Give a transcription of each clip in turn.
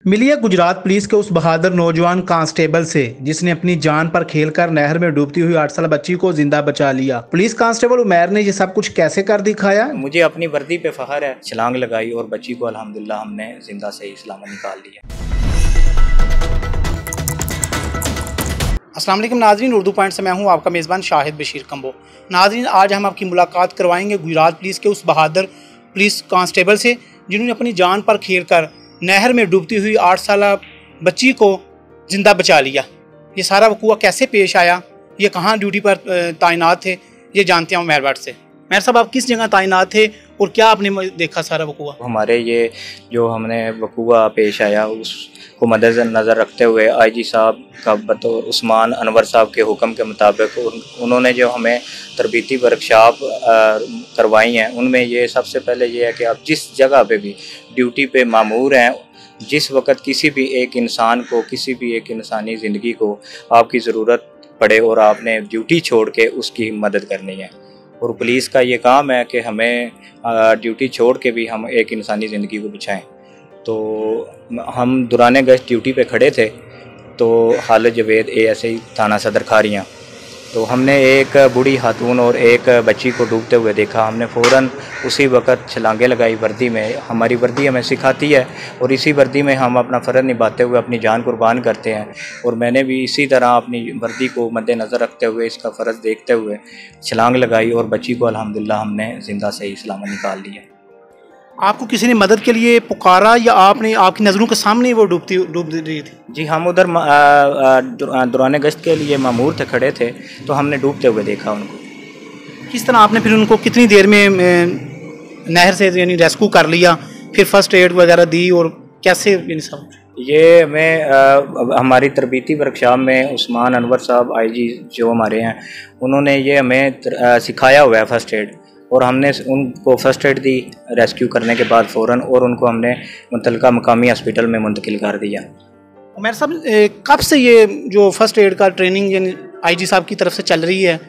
मिली है गुजरात पुलिस के उस बहादुर नौजवान कांस्टेबल से जिसने अपनी जान पर खेलकर नहर में डूबती हुई 8 साल बच्ची को जिंदा बचा लिया। पुलिस कांस्टेबल उमैर ने ये सब कुछ कैसे कर दिखाया। मुझे अपनी वर्दी पे फख्र है। छलांग लगाई और बच्ची को अल्हम्दुलिल्लाह हमने जिंदा सही सलामत निकाल लिया। अस्सलाम वालेकुम नाज़रीन, उर्दू पॉइंट से मैं हूं आपका मेज़बान शाहिद बशीर कंबो। नाज़रीन, आज हम आपकी मुलाकात करवाएंगे गुजरात पुलिस के उस बहादुर पुलिस कांस्टेबल से जिन्होंने अपनी जान पर खेलकर नहर में डूबती हुई 8 साल बच्ची को ज़िंदा बचा लिया। ये सारा वकूआ कैसे पेश आया, ये कहाँ ड्यूटी पर तैनात थे, ये जानते हैं उमैर भट्ट से। उमैर साहब, आप किस जगह तैनात थे और क्या आपने देखा सारा वकूआ? हमारे ये जो हमने वकूआ पेश आया उसको मद्देनज़र रखते हुए आईजी साहब का बतौर उस्मान अनवर साहब के हुक्म के मुताबिक उन्होंने जो हमें तरबीती वर्कशॉप करवाई हैं, उनमें ये सबसे पहले ये है कि आप जिस जगह पे भी ड्यूटी पे मामूर हैं, जिस वक्त किसी भी एक इंसान को, किसी भी एक इंसानी ज़िंदगी को आपकी ज़रूरत पड़े और आपने ड्यूटी छोड़ के उसकी मदद करनी है। और पुलिस का ये काम है कि हमें ड्यूटी छोड़ के भी हम एक इंसानी ज़िंदगी को बचाएं। तो हम दौरान गश्त ड्यूटी पे खड़े थे तो खालिद जवेद ASI थाना सदर खारियाँ, तो हमने एक बूढ़ी खातून और एक बच्ची को डूबते हुए देखा। हमने फ़ौरन उसी वक्त छलांगे लगाई वर्दी में। हमारी वर्दी हमें सिखाती है और इसी वर्दी में हम अपना फ़र्ज़ निभाते हुए अपनी जान कुर्बान करते हैं। और मैंने भी इसी तरह अपनी वर्दी को मद्देनज़र रखते हुए, इसका फ़र्ज़ देखते हुए छलांग लगाई और बच्ची को अल्हम्दुलिल्लाह हमने ज़िंदा सही सलामत निकाल लिया। आपको किसी ने मदद के लिए पुकारा या आपने आपकी नज़रों के सामने वो डूब रही थी? जी, हम उधर दौरान गश्त के लिए मामूर थे, खड़े थे, तो हमने डूबते हुए देखा उनको। किस तरह आपने फिर उनको कितनी देर में नहर से यानी रेस्क्यू कर लिया, फिर फर्स्ट एड वगैरह दी और कैसे सब? ये हमारी तरबीती वर्कशॉप में उस्मान अनवर साहब IG जो हमारे हैं, उन्होंने ये हमें सिखाया हुआ है फ़र्स्ट एड, और हमने उनको फ़र्स्ट एड दी रेस्क्यू करने के बाद फ़ौरन, और उनको हमने मुतलका मकामी हॉस्पिटल में मुंतकिल कर दिया। उमैर साहब, कब से ये जो फ़र्स्ट एड का ट्रेनिंग यानी IG साहब की तरफ से चल रही है,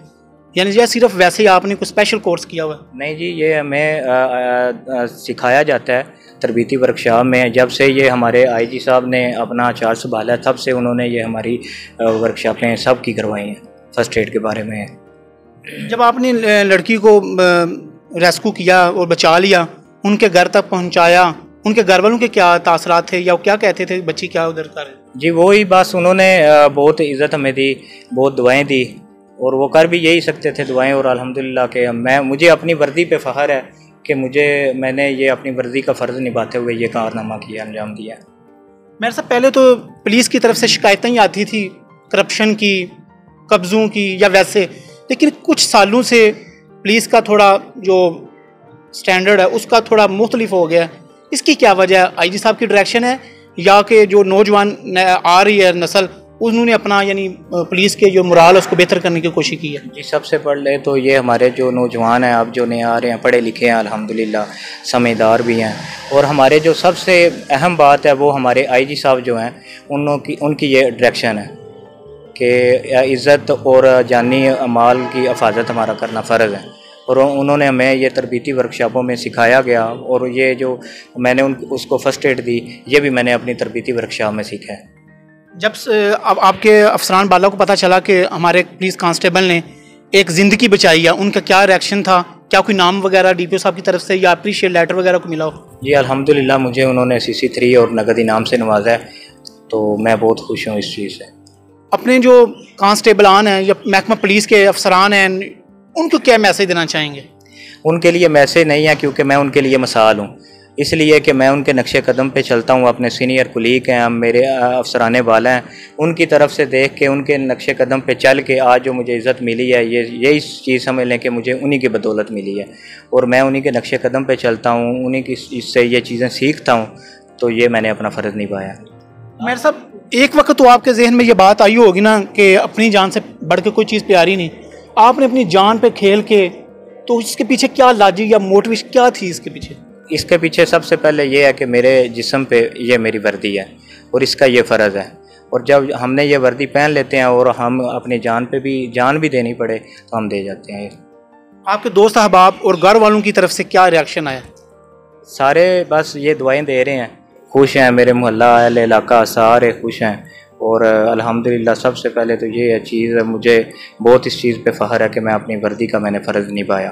यानी ये सिर्फ वैसे ही आपने कोई स्पेशल कोर्स किया हुआ है? नहीं जी, ये हमें सिखाया जाता है तरबीती वर्कशॉप में। जब से ये हमारे IG साहब ने अपना चार्ज संभाला, तब से उन्होंने ये हमारी वर्कशॉपें सब की करवाई हैं फ़र्स्ट एड के बारे में। जब आपने लड़की को रेस्क्यू किया और बचा लिया, उनके घर तक पहुंचाया, उनके घर वालों के क्या तासरात थे या क्या कहते थे, बच्ची क्या उधर कर? जी, वही बस, उन्होंने बहुत इज़्ज़त हमें दी, बहुत दुआएं दी, और वो कर भी यही सकते थे दुआएं। और अल्हम्दुलिल्लाह के मुझे अपनी वर्दी पे फ़ख्र है कि मैंने ये अपनी वर्दी का फ़र्ज़ निभाते हुए ये कारनामा किया, अंजाम दिया। मेरे से पहले तो पुलिस की तरफ से शिकायतें ही आती थी करप्शन की, कब्ज़ों की या वैसे, लेकिन कुछ सालों से पुलिस का थोड़ा जो स्टैंडर्ड है उसका थोड़ा मुख्तलिफ हो गया। इसकी क्या वजह है? IG साहब की डायरेक्शन है या कि जो नौजवान आ रही है नस्ल, उन्होंने अपना यानी पुलिस के जो मोराल है उसको बेहतर करने की कोशिश की है? जी, सबसे पहले तो ये हमारे जो नौजवान हैं, अब जो नए आ रहे हैं, पढ़े लिखे हैं, अल्हम्दुलिल्लाह समझदार भी हैं। और हमारे जो सबसे अहम बात है वो हमारे IG साहब जो हैं, उनकी ये डायरेक्शन है कि इज़्ज़त और जानी माल की हिफाजत हमारा करना फ़र्ज़ है। और उन्होंने हमें ये तरबीती वर्कशॉपों में सिखाया गया, और ये जो मैंने उसको फ़र्स्ट एड दी, ये भी मैंने अपनी तरबीती वर्कशॉप में सीखा है। जब अब आपके अफसरान बाला को पता चला कि हमारे पुलिस कांस्टेबल ने एक ज़िंदगी बचाई है, उनका क्या रिएक्शन था? क्या कोई नाम वगैरह DPO साहब की तरफ से या अप्रीशिएट लेटर वगैरह को मिला हो? जी, अल्हम्दुलिल्लाह मुझे उन्होंने CC3 और नगद इनाम से नवाजा है, तो मैं बहुत खुश हूँ इस चीज़ से। अपने जो कांस्टेबलान हैं या महकमा पुलिस के अफसरान हैं, उनको क्या मैसेज देना चाहेंगे? उनके लिए मैसेज नहीं है, क्योंकि मैं उनके लिए मिसाल हूँ, इसलिए कि मैं उनके नक्शे कदम पे चलता हूँ। अपने सीनियर कुलीग हैं, मेरे अफसराने वाला हैं, उनकी तरफ से देख के, उनके नक्शे कदम पे चल के आज जो मुझे इज़्ज़त मिली है, यही चीज़ समझ लें कि मुझे उन्हीं की बदौलत मिली है। और मैं उन्हीं के नक्शे कदम पे चलता हूँ, उन्हीं की इससे ये चीज़ें सीखता हूँ, तो ये मैंने अपना फ़र्ज़ निभाया। मेरे साहब, एक वक्त तो आपके जहन में ये बात आई होगी ना कि अपनी जान से बढ़ के कोई चीज़ प्यारी नहीं, आपने अपनी जान पे खेल के, तो इसके पीछे क्या लॉजिक या मोटिवेशन क्या थी इसके पीछे? इसके पीछे सबसे पहले ये है कि मेरे जिस्म पे ये मेरी वर्दी है और इसका ये फ़र्ज़ है, और जब हमने ये वर्दी पहन लेते हैं और हम अपनी जान पे भी जान भी देनी पड़े तो हम दे जाते हैं। आपके दोस्त अहबाब और घर वालों की तरफ से क्या रिएक्शन आया? सारे बस ये दुआएं दे रहे हैं, खुश हैं, मेरे मोहल्ला अहल इलाका सारे खुश हैं। और अल्हम्दुलिल्लाह सबसे पहले तो ये चीज़ मुझे बहुत इस चीज़ पे फ़ख्र है कि मैं अपनी वर्दी का मैंने फ़र्ज़ निभाया।